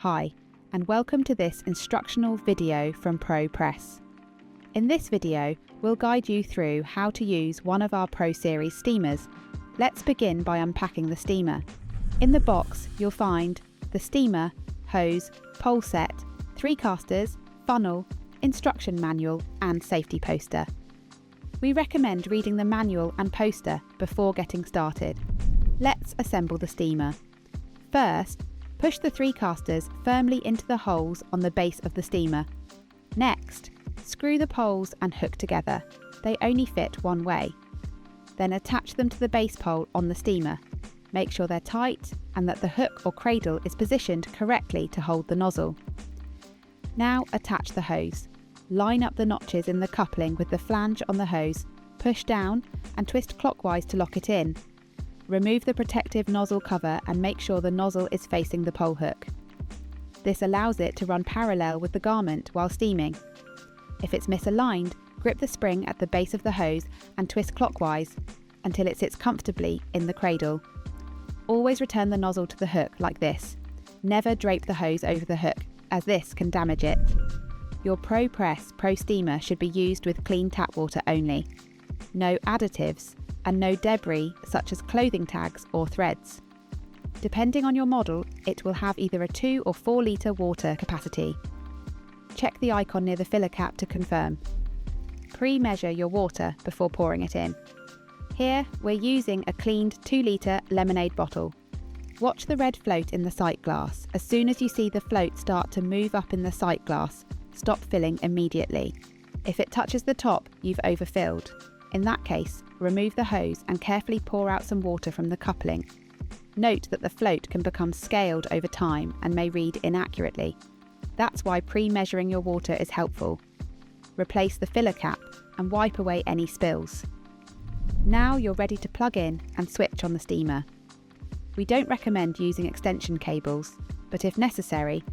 Hi, and welcome to this instructional video from Propress. In this video, we'll guide you through how to use one of our Pro Series steamers. Let's begin by unpacking the steamer. In the box, you'll find the steamer, hose, pole set, 3 casters, funnel, instruction manual, and safety poster. We recommend reading the manual and poster before getting started. Let's assemble the steamer. First, push the 3 casters firmly into the holes on the base of the steamer. Next, screw the poles and hook together. They only fit one way. Then attach them to the base pole on the steamer. Make sure they're tight and that the hook or cradle is positioned correctly to hold the nozzle. Now attach the hose. Line up the notches in the coupling with the flange on the hose, push down and twist clockwise to lock it in. Remove the protective nozzle cover and make sure the nozzle is facing the pole hook. This allows it to run parallel with the garment while steaming. If it's misaligned, grip the spring at the base of the hose and twist clockwise until it sits comfortably in the cradle. Always return the nozzle to the hook like this. Never drape the hose over the hook, as this can damage it. Your Propress PRO steamer should be used with clean tap water only. No additives and no debris such as clothing tags or threads. Depending on your model, it will have either a 2 or 4 litre water capacity. Check the icon near the filler cap to confirm. Pre-measure your water before pouring it in. Here, we're using a cleaned 2 litre lemonade bottle. Watch the red float in the sight glass. As soon as you see the float start to move up in the sight glass, stop filling immediately. If it touches the top, you've overfilled. In that case, remove the hose and carefully pour out some water from the coupling. Note that the float can become scaled over time and may read inaccurately. That's why pre-measuring your water is helpful. Replace the filler cap and wipe away any spills. Now you're ready to plug in and switch on the steamer. We don't recommend using extension cables, but if necessary,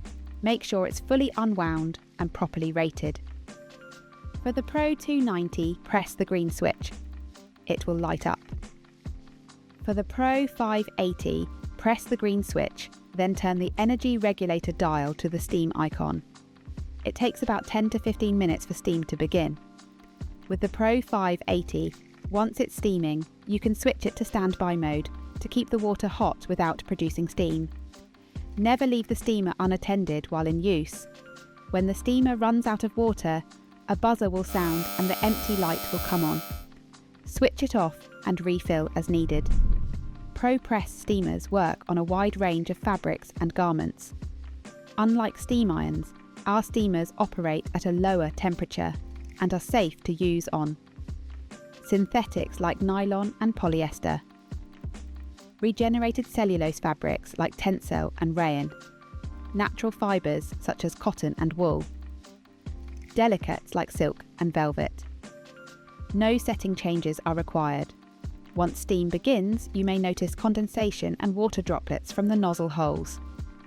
make sure it's fully unwound and properly rated. For the Pro 290, press the green switch. It will light up. For the Pro 580, press the green switch, then turn the energy regulator dial to the steam icon. It takes about 10 to 15 minutes for steam to begin. With the Pro 580, once it's steaming, you can switch it to standby mode to keep the water hot without producing steam. Never leave the steamer unattended while in use. When the steamer runs out of water, a buzzer will sound and the empty light will come on. Switch it off and refill as needed. Propress steamers work on a wide range of fabrics and garments. Unlike steam irons, our steamers operate at a lower temperature and are safe to use on synthetics like nylon and polyester, regenerated cellulose fabrics like tencel and rayon, natural fibres such as cotton and wool, delicates like silk and velvet. No setting changes are required. Once steam begins, you may notice condensation and water droplets from the nozzle holes.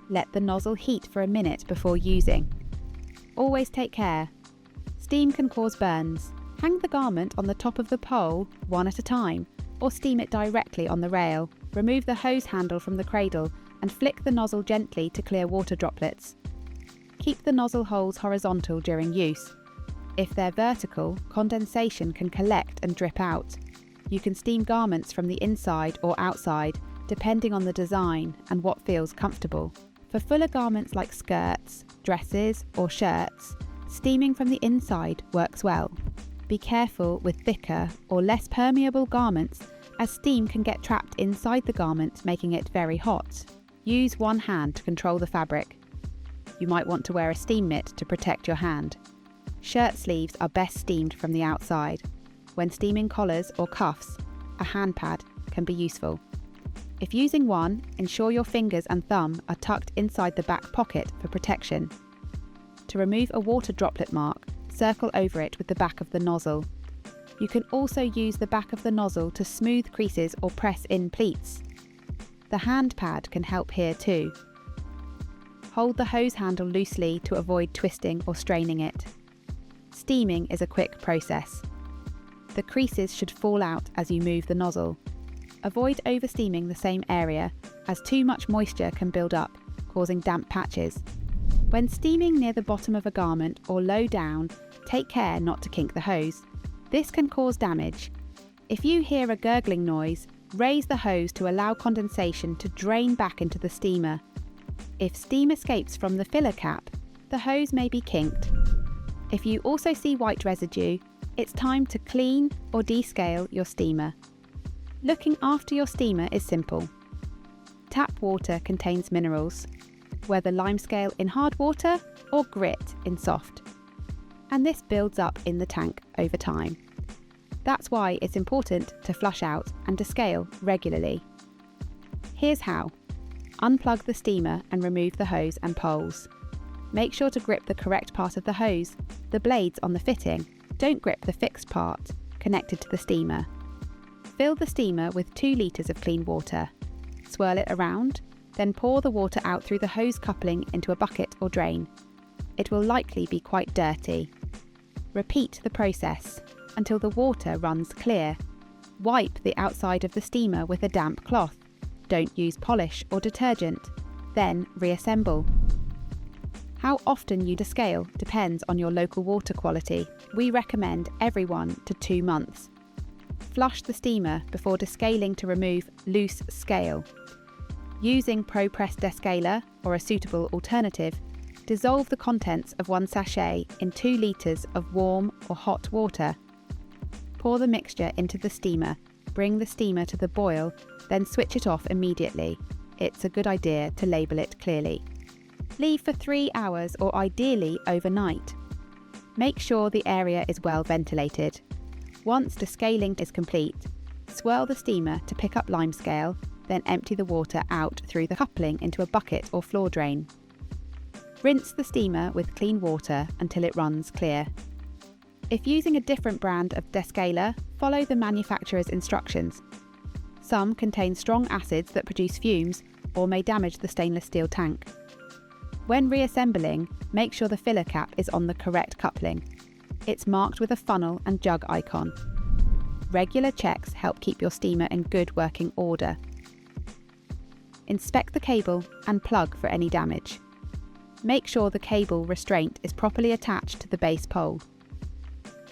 Let the nozzle heat for a minute before using. Always take care. Steam can cause burns. Hang the garment on the top of the pole, one at a time, or steam it directly on the rail. Remove the hose handle from the cradle and flick the nozzle gently to clear water droplets. Keep the nozzle holes horizontal during use. If they're vertical, condensation can collect and drip out. You can steam garments from the inside or outside, depending on the design and what feels comfortable. For fuller garments like skirts, dresses, or shirts, steaming from the inside works well. Be careful with thicker or less permeable garments, as steam can get trapped inside the garment, making it very hot. Use one hand to control the fabric. You might want to wear a steam mitt to protect your hand. Shirt sleeves are best steamed from the outside. When steaming collars or cuffs, a hand pad can be useful. If using one, ensure your fingers and thumb are tucked inside the back pocket for protection. To remove a water droplet mark, circle over it with the back of the nozzle. You can also use the back of the nozzle to smooth creases or press in pleats. The hand pad can help here too. Hold the hose handle loosely to avoid twisting or straining it. Steaming is a quick process. The creases should fall out as you move the nozzle. Avoid oversteaming the same area, as too much moisture can build up causing damp patches. When steaming near the bottom of a garment or low down, take care not to kink the hose. This can cause damage. If you hear a gurgling noise, raise the hose to allow condensation to drain back into the steamer. If steam escapes from the filler cap, the hose may be kinked. If you also see white residue, it's time to clean or descale your steamer. Looking after your steamer is simple. Tap water contains minerals, whether limescale in hard water or grit in soft, and this builds up in the tank over time. That's why it's important to flush out and descale regularly. Here's how. Unplug the steamer and remove the hose and poles. Make sure to grip the correct part of the hose, the blades on the fitting. Don't grip the fixed part connected to the steamer. Fill the steamer with 2 litres of clean water. Swirl it around, then pour the water out through the hose coupling into a bucket or drain. It will likely be quite dirty. Repeat the process until the water runs clear. Wipe the outside of the steamer with a damp cloth. Don't use polish or detergent. Then reassemble. How often you descale depends on your local water quality. We recommend every 1 to 2 months. Flush the steamer before descaling to remove loose scale. Using Propress descaler or a suitable alternative, dissolve the contents of 1 sachet in 2 litres of warm or hot water. Pour the mixture into the steamer, bring the steamer to the boil, then switch it off immediately. It's a good idea to label it clearly. Leave for 3 hours or ideally overnight. Make sure the area is well ventilated. Once descaling is complete, swirl the steamer to pick up limescale, then empty the water out through the coupling into a bucket or floor drain. Rinse the steamer with clean water until it runs clear. If using a different brand of descaler, follow the manufacturer's instructions. Some contain strong acids that produce fumes or may damage the stainless steel tank. When reassembling, make sure the filler cap is on the correct coupling. It's marked with a funnel and jug icon. Regular checks help keep your steamer in good working order. Inspect the cable and plug for any damage. Make sure the cable restraint is properly attached to the base pole.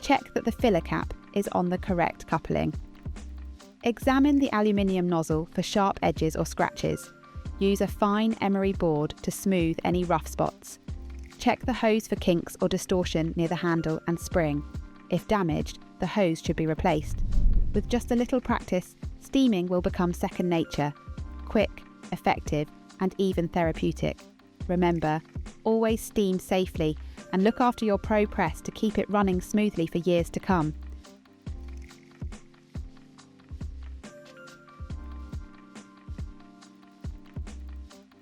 Check that the filler cap is on the correct coupling. Examine the aluminium nozzle for sharp edges or scratches. Use a fine emery board to smooth any rough spots. Check the hose for kinks or distortion near the handle and spring. If damaged, the hose should be replaced. With just a little practice, steaming will become second nature. Quick, effective, and even therapeutic. Remember, always steam safely and look after your Propress to keep it running smoothly for years to come.